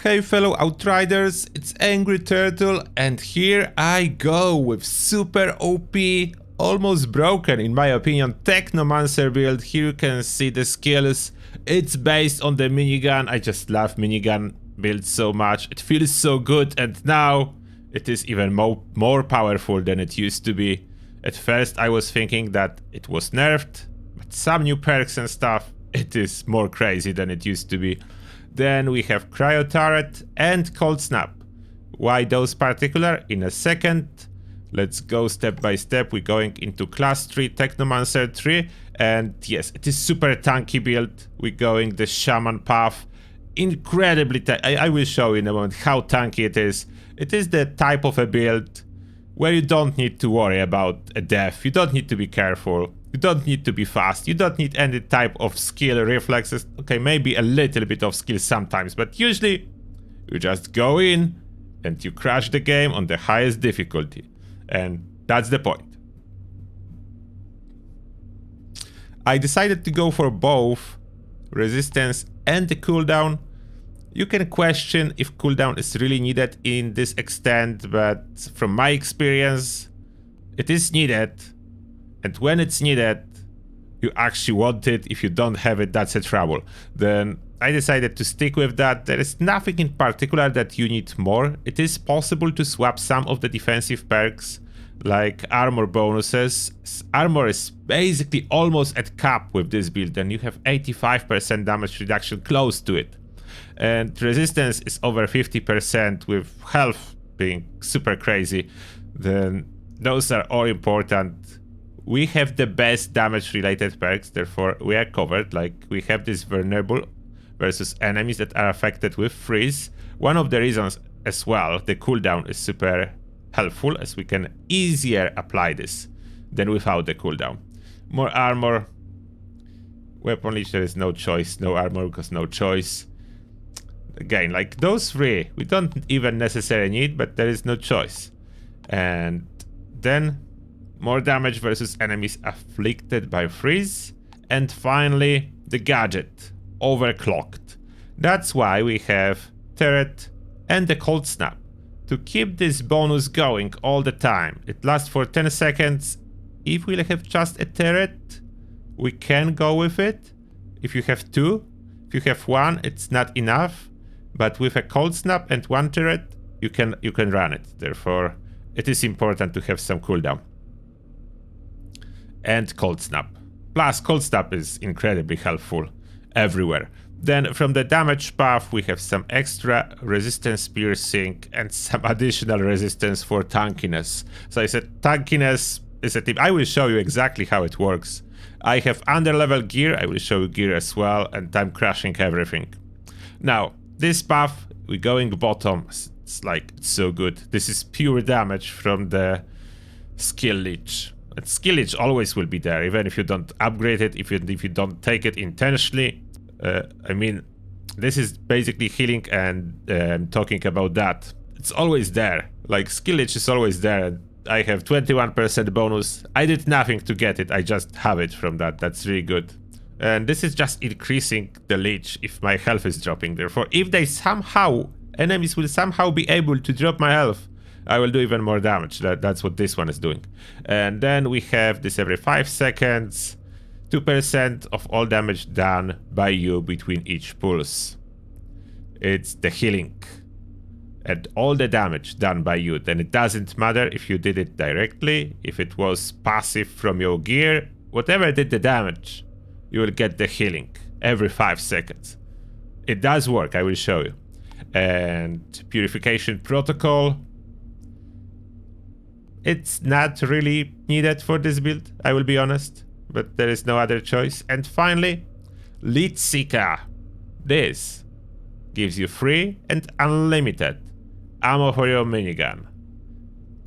Hey fellow Outriders, it's Angry Turtle, and here I go with super OP, almost broken in my opinion, Technomancer build. Here you can see the skills. It's based on the minigun. I just love minigun build so much. It feels so good, and now it is even more powerful than it used to be. At first I was thinking that it was nerfed, but some new perks and stuff, it is more crazy than it used to be. Then we have Cryo Turret and Cold Snap. Why those particular? In a second. Let's go step by step. We're going into class 3, Technomancer 3. And yes, it is super tanky build. We're going the Shaman path. Incredibly I will show you in a moment how tanky it is. It is the type of a build where you don't need to worry about a death. You don't need to be careful. You don't need to be fast. You don't need any type of skill, reflexes. Okay, maybe a little bit of skill sometimes, but usually you just go in and you crash the game on the highest difficulty. And that's the point. I decided to go for both resistance and the cooldown. You can question if cooldown is really needed in this extent, but from my experience, it is needed. And when it's needed, you actually want it. If you don't have it, that's a trouble. Then I decided to stick with that. There is nothing in particular that you need more. It is possible to swap some of the defensive perks, like armor bonuses. Armor is basically almost at cap with this build, and you have 85% damage reduction close to it. And resistance is over 50% with health being super crazy. Then those are all important. We have the best damage related perks, therefore we are covered. Like, we have this vulnerable versus enemies that are affected with freeze. One of the reasons as well, the cooldown is super helpful, as we can easier apply this than without the cooldown. More armor. Weapon leech, there is no choice. No armor because no choice. Again, like those three, we don't even necessarily need, but there is no choice. And then more damage versus enemies afflicted by freeze. And finally, the gadget, overclocked. That's why we have turret and the cold snap, to keep this bonus going all the time. It lasts for 10 seconds. If we have just a turret, we can go with it. If you have two, if you have one, it's not enough. But with a cold snap and one turret, you can run it. Therefore, it is important to have some cooldown. And cold snap. Plus, cold snap is incredibly helpful everywhere. Then from the damage path, we have some extra resistance piercing and some additional resistance for tankiness. So I said tankiness is a tip. I will show you exactly how it works. I have underlevel gear. I will show you gear as well, and I'm crashing everything. Now, this path, we're going bottom. It's like, it's so good. This is pure damage from the skill leech. And skill leech always will be there, even if you don't upgrade it, if you don't take it intentionally. I mean, this is basically healing, and talking about that. It's always there. Like, skill leech is always there. I have 21% bonus. I did nothing to get it. I just have it from that. That's really good. And this is just increasing the leech if my health is dropping. Therefore, if enemies will somehow be able to drop my health, I will do even more damage. That's what this one is doing. And then we have this every 5 seconds. 2% of all damage done by you between each pulse. It's the healing. And all the damage done by you. Then it doesn't matter if you did it directly, if it was passive from your gear. Whatever did the damage, you will get the healing every 5 seconds. It does work, I will show you. And purification protocol. It's not really needed for this build, I will be honest, but there is no other choice. And finally, Lead Seeker. This gives you free and unlimited ammo for your minigun.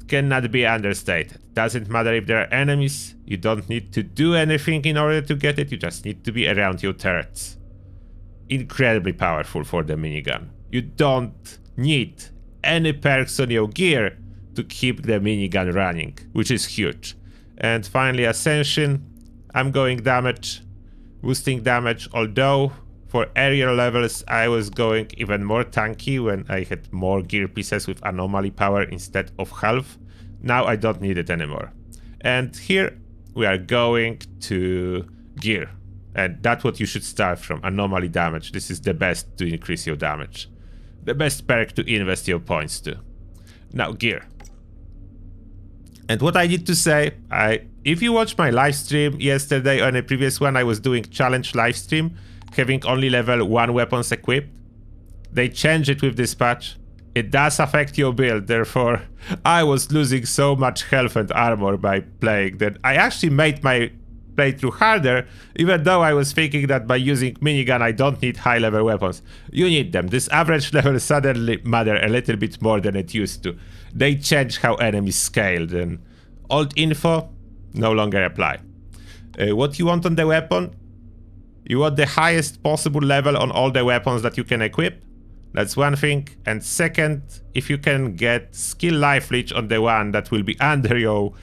It cannot be understated. Doesn't matter if there are enemies, you don't need to do anything in order to get it, you just need to be around your turrets. Incredibly powerful for the minigun. You don't need any perks on your gear to keep the minigun running, which is huge. And finally, Ascension. I'm going damage, boosting damage, although For aerial levels, I was going even more tanky when I had more gear pieces with anomaly power instead of health. Now I don't need it anymore. And here we are going to gear. And that's what you should start from, anomaly damage. This is the best to increase your damage. The best perk to invest your points to. Now gear. And what I need to say, if you watched my live stream yesterday on a previous one, I was doing challenge live stream, having only level 1 weapons equipped. They changed it with this patch. It does affect your build, therefore I was losing so much health and armor by playing that I actually made my playthrough harder, even though I was thinking that by using minigun I don't need high level weapons. You need them. This average level suddenly matter a little bit more than it used to. They changed how enemies scaled, and old info no longer apply. What you want on the weapon? You want the highest possible level on all the weapons that you can equip. That's one thing. And second, if you can get skill life leech on the one that will be underneath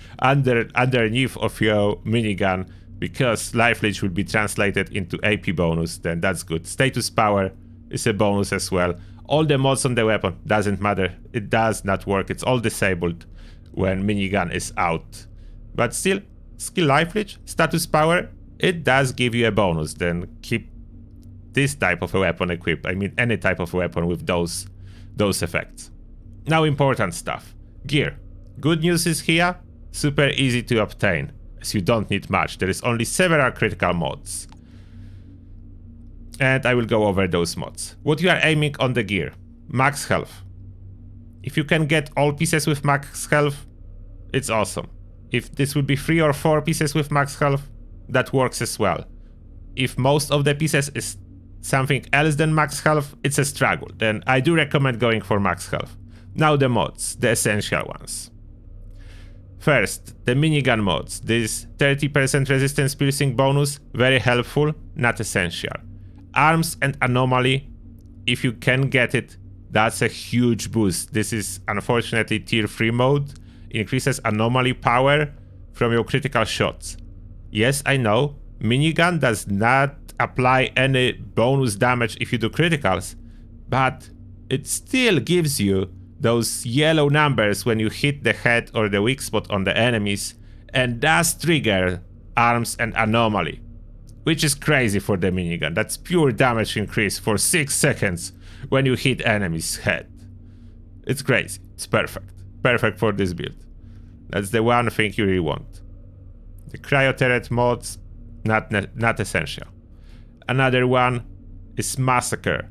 of your minigun, because life leech will be translated into AP bonus, then that's good. Status power is a bonus as well. All the mods on the weapon doesn't matter. It does not work. It's all disabled when minigun is out. But still, skill life leech, status power, it does give you a bonus. Then keep this type of a weapon equipped. I mean any type of weapon with those effects. Now important stuff. Gear. Good news is here, super easy to obtain, as you don't need much. There is only several critical mods. And I will go over those mods. What you are aiming on the gear. Max health. If you can get all pieces with max health, it's awesome. If this would be 3 or 4 pieces with max health, that works as well. If most of the pieces is something else than max health, it's a struggle. Then I do recommend going for max health. Now the mods, the essential ones. First, the minigun mods. This 30% resistance piercing bonus, very helpful, not essential. Arms and anomaly, if you can get it, that's a huge boost. This is unfortunately tier 3 mode. Increases anomaly power from your critical shots. Yes, I know, minigun does not apply any bonus damage if you do criticals, but it still gives you those yellow numbers when you hit the head or the weak spot on the enemies, and does trigger arms and anomaly, which is crazy for the minigun. That's pure damage increase for 6 seconds when you hit enemy's head. It's crazy. It's perfect. Perfect for this build. That's the one thing you really want. The cryo turret mods, not essential. Another one is Massacre.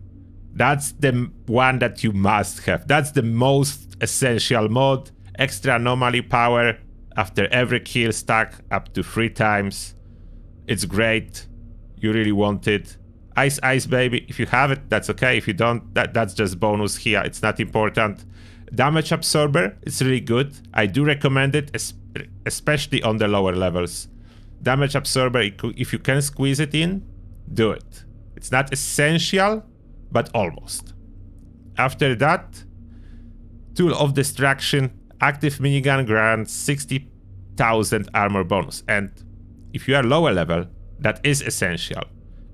That's the one that you must have. That's the most essential mod. Extra anomaly power after every kill, stack up to 3 times. It's great. You really want it. Ice Ice Baby, if you have it, that's okay. If you don't, that's just bonus here. It's not important. Damage Absorber, it's really good. I do recommend it, especially on the lower levels. Damage Absorber, if you can squeeze it in, do it. It's not essential, but almost. After that, Tool of Destruction, active minigun grants 60,000 armor bonus. And if you are lower level, that is essential.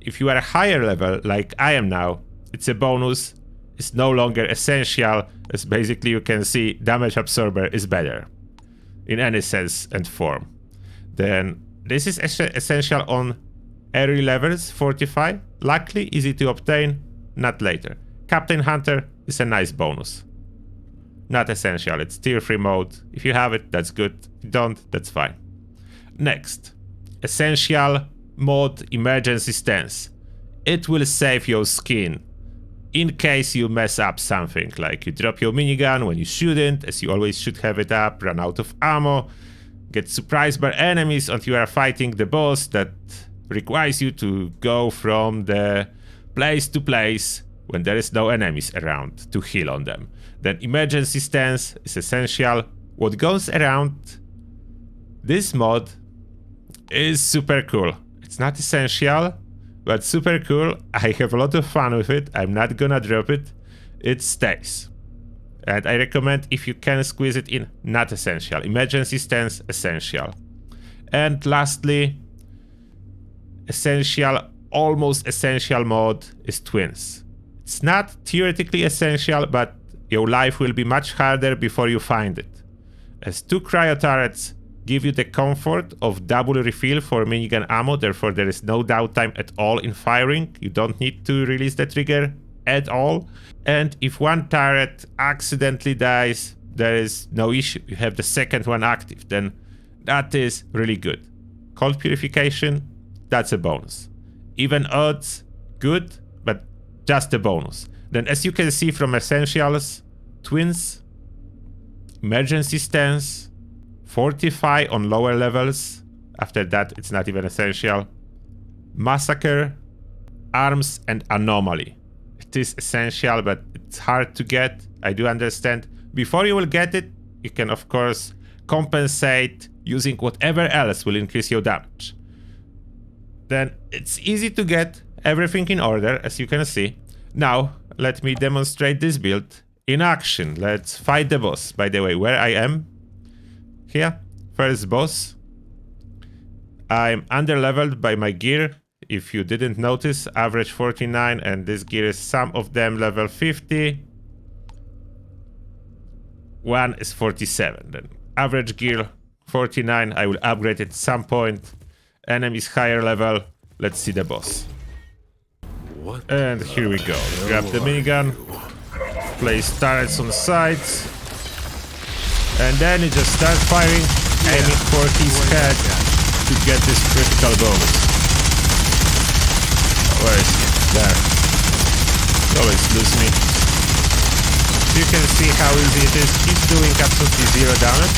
If you are a higher level, like I am now, it's a bonus. It's no longer essential, as basically you can see Damage Absorber is better in any sense and form. Then this is essential on early levels, 45. Luckily, easy to obtain, not later. Captain Hunter is a nice bonus. Not essential, it's tier 3 mode. If you have it, that's good. If you don't, that's fine. Next, essential mod Emergency Stance. It will save your skin in case you mess up something, like you drop your minigun when you shouldn't, as you always should have it up, run out of ammo, get surprised by enemies and you are fighting the boss that requires you to go from the place to place when there is no enemies around to heal on them. Then Emergency Stance is essential. What goes around this mod is super cool. It's not essential, but super cool. I have a lot of fun with it. I'm not gonna drop it. It stays. And I recommend, if you can squeeze it in, not essential. Emergency Stance, essential. And lastly, essential almost essential mode is Twins. It's not theoretically essential, but your life will be much harder before you find it, as 2 cryo turrets give you the comfort of double refill for minigun ammo, therefore there is no downtime at all in firing. You don't need to release the trigger at all. And if one turret accidentally dies, there is no issue. You have the second one active, then that is really good. Cold purification, that's a bonus. Even odds, good, but just a bonus. Then as you can see from essentials, Twins, emergency stance, Fortify on lower levels, after that it's not even essential, Massacre, Arms, and Anomaly. It is essential, but it's hard to get, I do understand. Before you will get it, you can of course compensate using whatever else will increase your damage. Then it's easy to get everything in order, as you can see. Now, let me demonstrate this build in action. Let's fight the boss. By the way, where I am, here, first boss. I'm underleveled by my gear. If you didn't notice, average 49, and this gear is some of them level 50. One is 47. Then average gear 49. I will upgrade it at some point. Enemies higher level. Let's see the boss. And here we go. Grab the minigun. Place turrets on the sides. And then you just start firing, aiming for his head to get this critical bonus. Where is he? There. Always lose me. You can see how easy it is. He's doing absolutely 0 damage.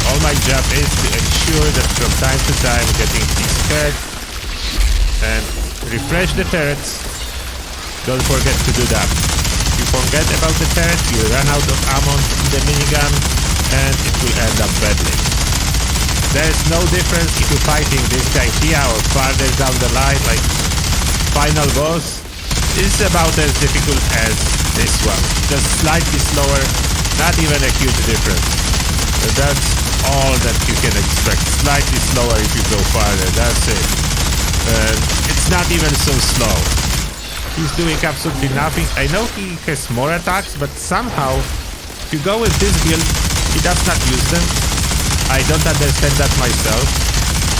All my job is to ensure that from time to time getting his head and refresh the turrets. Don't forget to do that. You forget about the turret, you run out of ammo in the minigun, and it will end up badly. There is no difference if you're fighting this guy here or farther down the line, like final boss. It's about as difficult as this one. Just slightly slower, not even a huge difference. But that's all that you can expect. Slightly slower if you go farther, that's it. It's not even so slow. He's doing absolutely nothing. I know he has more attacks, but somehow, if you go with this build, he does not use them. I don't understand that myself.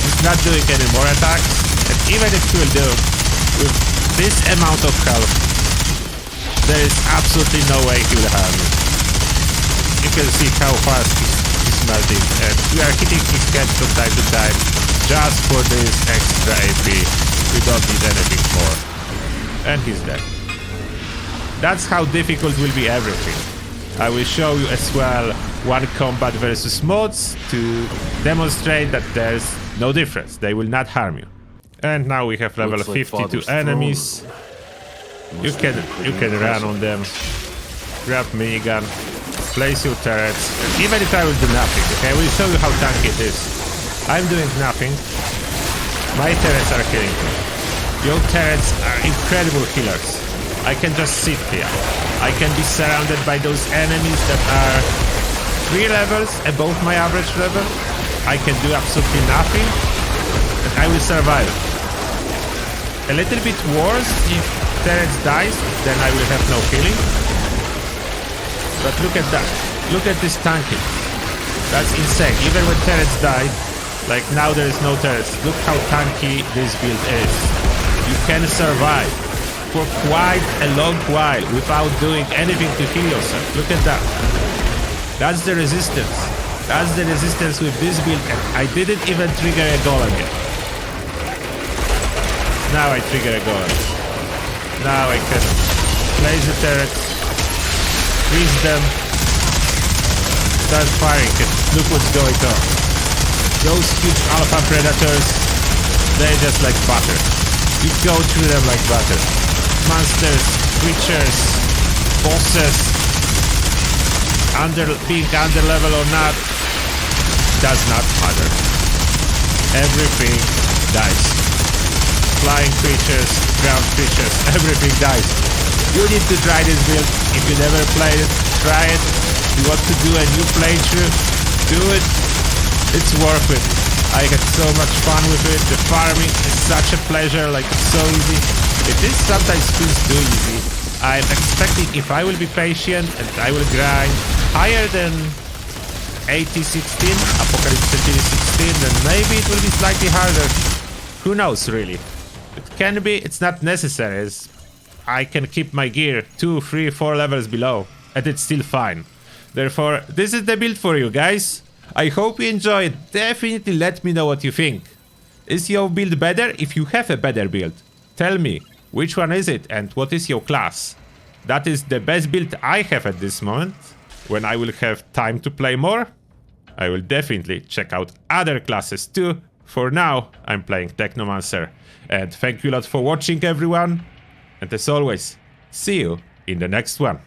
He's not doing any more attacks, and even if he will do, with this amount of health, there is absolutely no way he will harm you. You can see how fast he's melting, and we are hitting his head from time to time, just for this extra AP. We don't need anything more. And he's dead. That's how difficult will be everything. I will show you as well one combat versus mods to demonstrate that there's no difference. They will not harm you. And now we have level 52 enemies. You can run on them. Grab minigun. Place your turrets. And even if I will do nothing, okay, I will show you how tanky it is. I'm doing nothing. My turrets are killing me. Your turrets are incredible healers. I can just sit here. I can be surrounded by those enemies that are 3 levels above my average level. I can do absolutely nothing, and I will survive. A little bit worse if turrets dies, then I will have no healing. But look at that. Look at this tanking. That's insane. Even when turrets died, like now there is no turrets. Look how tanky this build is. You can survive for quite a long while without doing anything to heal yourself. Look at that. That's the resistance. That's the resistance with this build, and I didn't even trigger a golem yet. Now I trigger a golem. Now I can place the turrets, freeze them, start firing, and look what's going on. Those huge alpha predators, they're just like butter. You go through them like butter. Monsters, creatures, bosses, being under level or not, does not matter. Everything dies. Flying creatures, ground creatures, everything dies. You need to try this build. If you never played it, try it. If you want to do a new playthrough, do it. It's worth it. I had so much fun with it. The farming is such a pleasure, like it's so easy. It is sometimes feels too easy. I'm expecting if I will be patient and I will grind higher than 80-16, Apocalypse Century 16, then maybe it will be slightly harder. Who knows, really? It can be, it's not necessary, as I can keep my gear 2, 3, 4 levels below, and it's still fine. Therefore, this is the build for you guys. I hope you enjoy it. Definitely let me know what you think. Is your build better? If you have a better build, tell me which one is it and what is your class. That is the best build I have at this moment. When I will have time to play more, I will definitely check out other classes too. For now, I'm playing Technomancer. And thank you a lot for watching, everyone. And as always, see you in the next one.